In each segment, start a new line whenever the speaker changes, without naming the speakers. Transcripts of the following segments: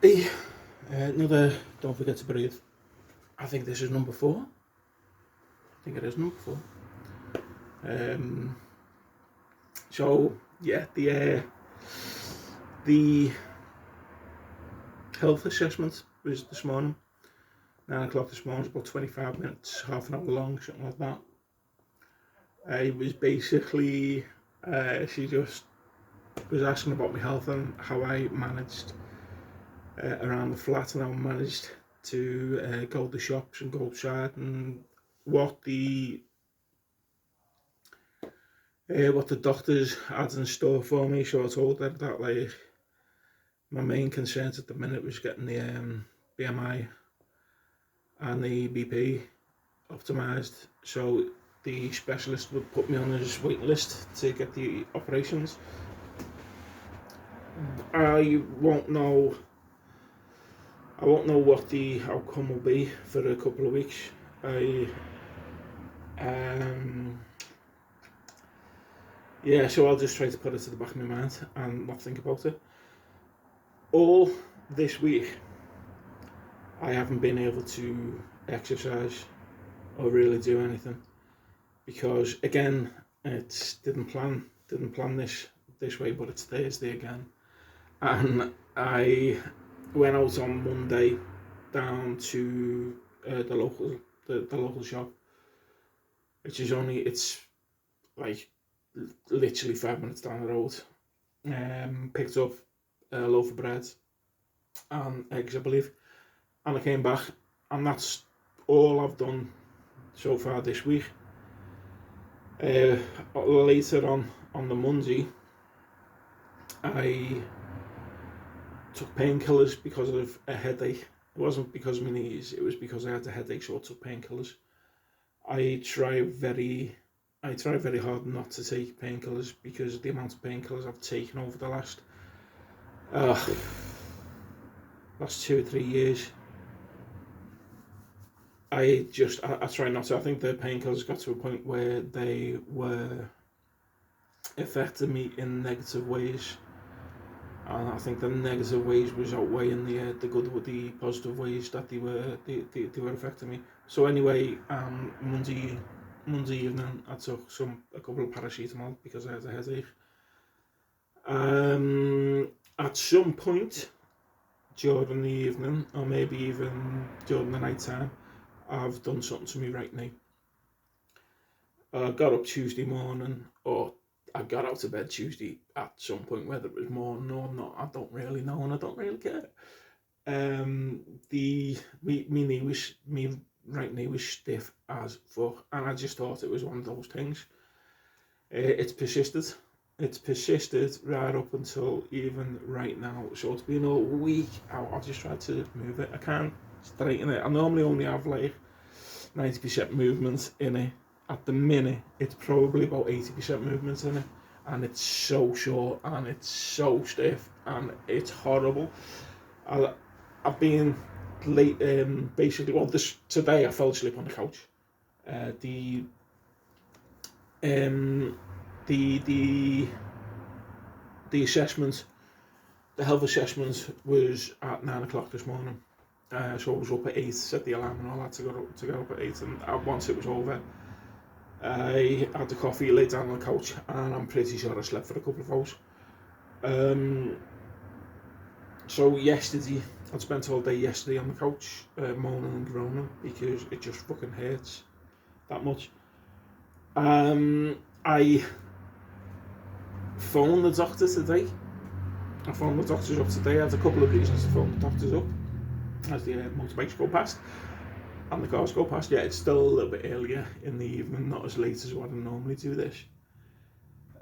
Hey, another Don't Forget to Breathe. I think this is number 4. I think it is number 4. So, yeah, the health assessment was this morning. 9 o'clock this morning, about 25 minutes, half an hour long, something like that. It was basically, she just was asking about my health and how I managed around the flat, and how I managed to go to the shops and go outside, and what the doctors had in store for me. So I told her that like my main concerns at the minute was getting the BMI and the BP optimised, so the specialist would put me on his waiting list to get the operations. I won't know what the outcome will be for a couple of weeks. So I'll just try to put it to the back of my mind and not think about it. All this week, I haven't been able to exercise or really do anything because, again, it's didn't plan this way, but it's Thursday again, and I went out on Monday down to the local shop, which is it's like literally 5 minutes down the road. Picked up a loaf of bread and eggs, I believe, and I came back, and that's all I've done so far this week. Later on the Monday, I took painkillers because of a headache. It wasn't because of my knees, it was because I had a headache, so I took painkillers. I try very hard not to take painkillers because the amount of painkillers I've taken over the last 2 or 3 years, I try not to. I think the painkillers got to a point where they were affecting me in negative ways, and I think the negative ways was outweighing the good with the positive ways that they were affecting me. So anyway, Monday evening I took a couple of paracetamol because I had a headache. At some point during the evening, or maybe even during the night time, I've done something to me right knee. I got up Tuesday morning, or I got out of bed Tuesday at some point, whether it was morning or not, I don't really know, and I don't really care. Me right knee was stiff as fuck, and I just thought it was one of those things. It's persisted right up until even right now. So it's been a week out. I just tried to move it. I can't straighten it. I normally only have like 90% movement in it. At the minute, it's probably about 80% movement in it, and it's so short and it's so stiff and it's horrible. I've been late. Basically, today I fell asleep on the couch. The assessment, the health assessment was at 9 o'clock this morning. So I was up at 8, set the alarm and all that to get up at 8, and once it was over, I had the coffee, laid down on the couch, and I'm pretty sure I slept for a couple of hours. So yesterday, I spent all day yesterday on the couch, moaning and groaning because it just fucking hurts that much. I phoned the doctor today. I phoned the doctors up today. I had a couple of reasons to phone the doctors up as the motorbikes go past and the cars go past. Yeah, it's still a little bit earlier in the evening, not as late as what I normally do this.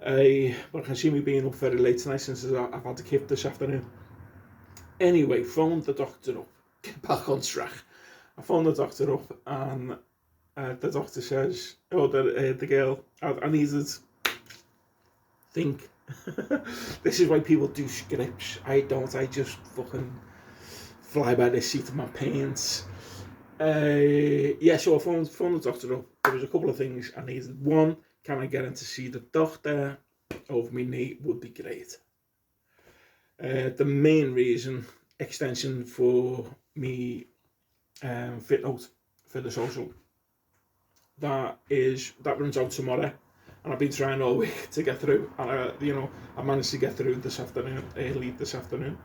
But I can see me being up very late tonight since I've had the kip this afternoon. Anyway, phoned the doctor up. Get back on track. I phoned the doctor up, and the doctor says, the girl, I needed think. This is why people do scripts. I don't. I just fucking fly by the seat of my pants. So I phoned the doctor up. There was a couple of things I needed. One, can I get in to see the doctor over my knee? Would be great. The main reason extension for me fit note for the social. That runs out tomorrow, and I've been trying all week to get through, and I managed to get through early this afternoon.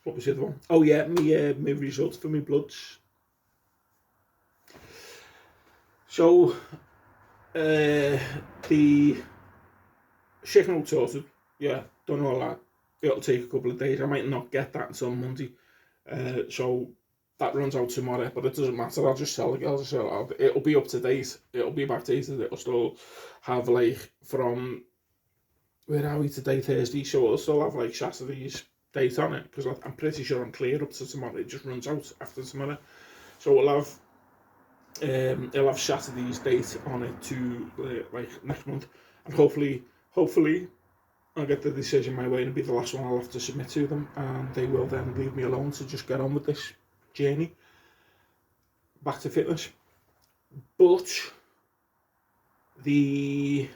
What was the other one? Oh yeah, my results for my bloods. So the shaking out sorted, yeah, done all that. It'll take a couple of days. I might not get that until Monday. So that runs out tomorrow, but it doesn't matter. I'll just tell the girls. It'll be up to date. It'll be backdated. It'll still have like from where are we today? Thursday. So it'll still have like Saturday's date on it because I'm pretty sure I'm clear up to tomorrow. It just runs out after tomorrow. So it'll have Saturday's date on it to like next month, and hopefully I'll get the decision my way and it'll be the last one I'll have to submit to them, and they will then leave me alone to just get on with this journey back to fitness. But the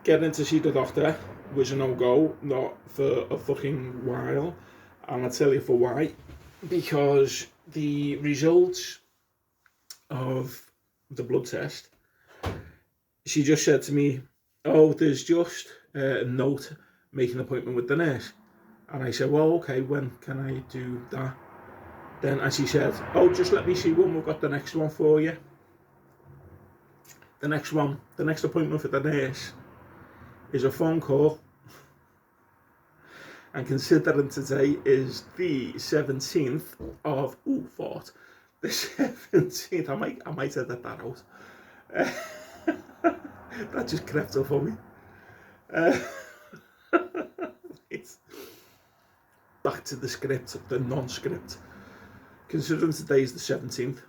getting to see the doctor was a no-go, not for a fucking while, and I'll tell you for why. Because the results of the blood test, she just said to me, oh, there's just a note, make an appointment with the nurse. And I said, well, okay, when can I do that? And she said, oh, just let me see when we've got the next one for you. The next appointment for the nurse is a phone call. And considering today is the 17th of, the 17th, I might edit that out. That just crept up on me. Back to the script, the non-script. Considering today is the 17th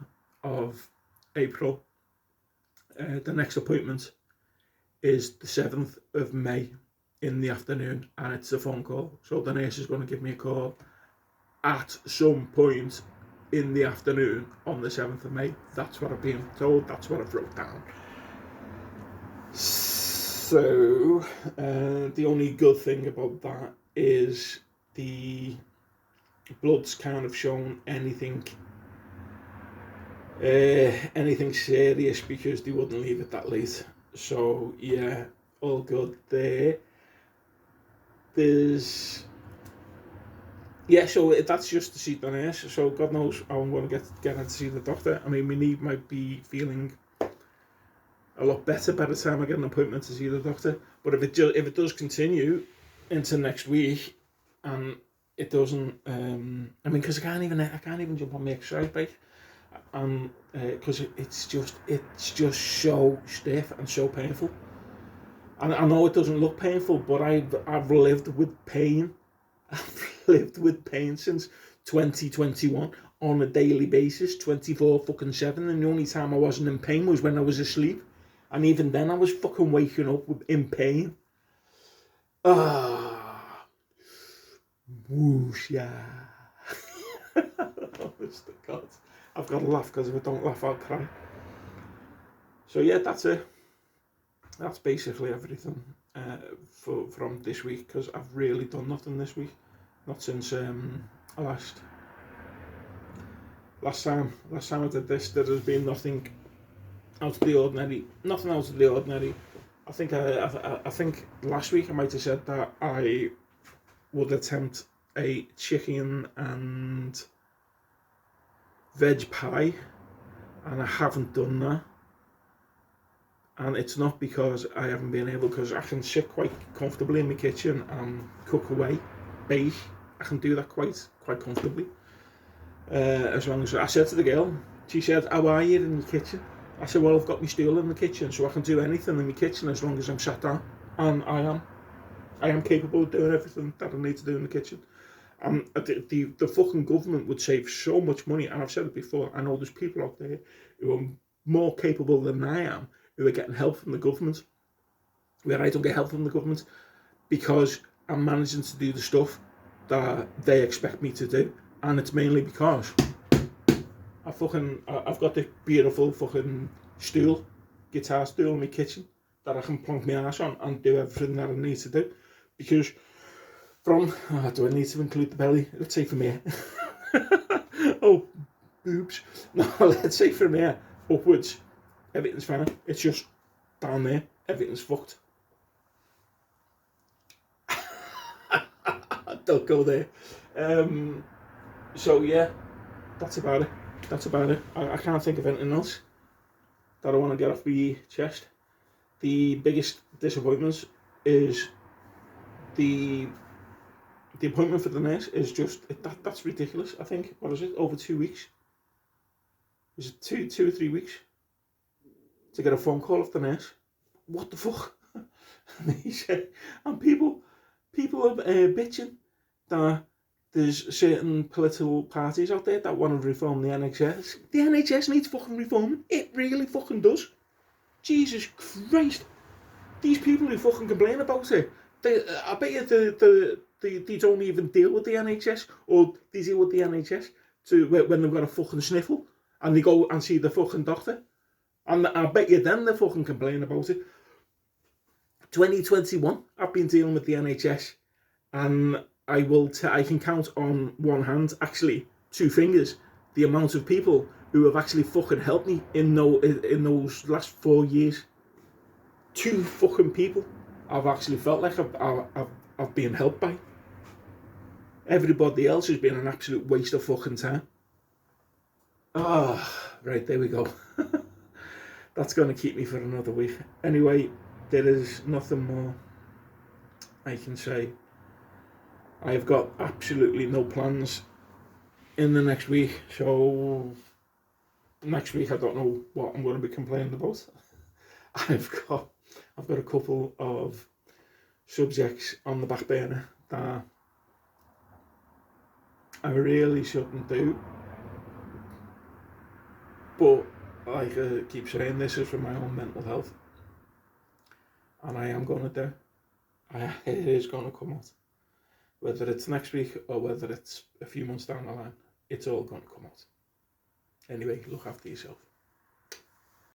of April, the next appointment is the 7th of May in the afternoon, and it's a phone call. So the nurse is going to give me a call at some point in the afternoon on the 7th of May. That's what I've been told, that's what I've wrote down. So the only good thing about that is the blood's kind of shown anything serious, because they wouldn't leave it that late. So yeah, all good there. So that's just to see the nurse. So God knows how I'm going to get in to see the doctor. I mean, my knee might be feeling a lot better by the time I get an appointment to see the doctor. But if it does continue into next week, and it doesn't, because I can't even jump on my exercise bike, because it's just so stiff and so painful. And I know it doesn't look painful, but I've lived with pain. I've lived with pain since 2021 on a daily basis, 24/7, and the only time I wasn't in pain was when I was asleep. And even then I was fucking waking up in pain. Whoosh, yeah. Honest to God. I've got to laugh, because if I don't laugh, I'll cry. So yeah, that's it. That's basically everything from this week, because I've really done nothing this week. Not since last time I did this. There has been nothing out of the ordinary. Nothing out of the ordinary. I think last week I might have said that I would attempt a chicken and veg pie, and I haven't done that. And it's not because I haven't been able, because I can sit quite comfortably in my kitchen and cook away, bake. I can do that quite comfortably. As long as I said to the girl, she said, how are you in the kitchen? I said, well, I've got my stool in the kitchen, so I can do anything in my kitchen as long as I'm sat down. And I am capable of doing everything that I need to do in the kitchen. The fucking government would save so much money, and I've said it before, I know there's people out there who are more capable than I am, who are getting help from the government, where I don't get help from the government, because I'm managing to do the stuff that they expect me to do. And it's mainly because I've got this beautiful fucking stool, guitar stool in my kitchen, that I can plonk my ass on and do everything that I need to do. Because do I need to include the belly? Let's say from here. Oh, boobs. No, let's say from here upwards, everything's fine. It's just down there, everything's fucked. Don't go there. So yeah, that's about it. I can't think of anything else that I want to get off my chest. The biggest disappointment is the appointment for the nurse is just that's ridiculous. I think, what is it, over 2 weeks? Is it two or 3 weeks to get a phone call off the nurse? What the fuck? And he said, and people are bitching that there's certain political parties out there that want to reform the NHS. The NHS needs fucking reforming. It really fucking does. Jesus Christ. These people who fucking complain about it, I bet you they don't even deal with the NHS, or they deal with the NHS when they've got a fucking sniffle, and they go and see the fucking doctor. And I bet you then they fucking complain about it. 2021, I've been dealing with the NHS, and I can count on one hand, actually 2 fingers, the amount of people who have actually fucking helped me in those last 4 years. 2 fucking people I've actually felt like I've been helped by. Everybody else has been an absolute waste of fucking time. Right, there we go. That's going to keep me for another week. Anyway, there is nothing more I can say. I've got absolutely no plans in the next week, so next week I don't know what I'm going to be complaining about. I've got a couple of subjects on the back burner that I really shouldn't do, but like I keep saying, this is for my own mental health, and I am going to do. It is going to come out. Whether it's next week or whether it's a few months down the line, it's all going to come out. Anyway, look after yourself.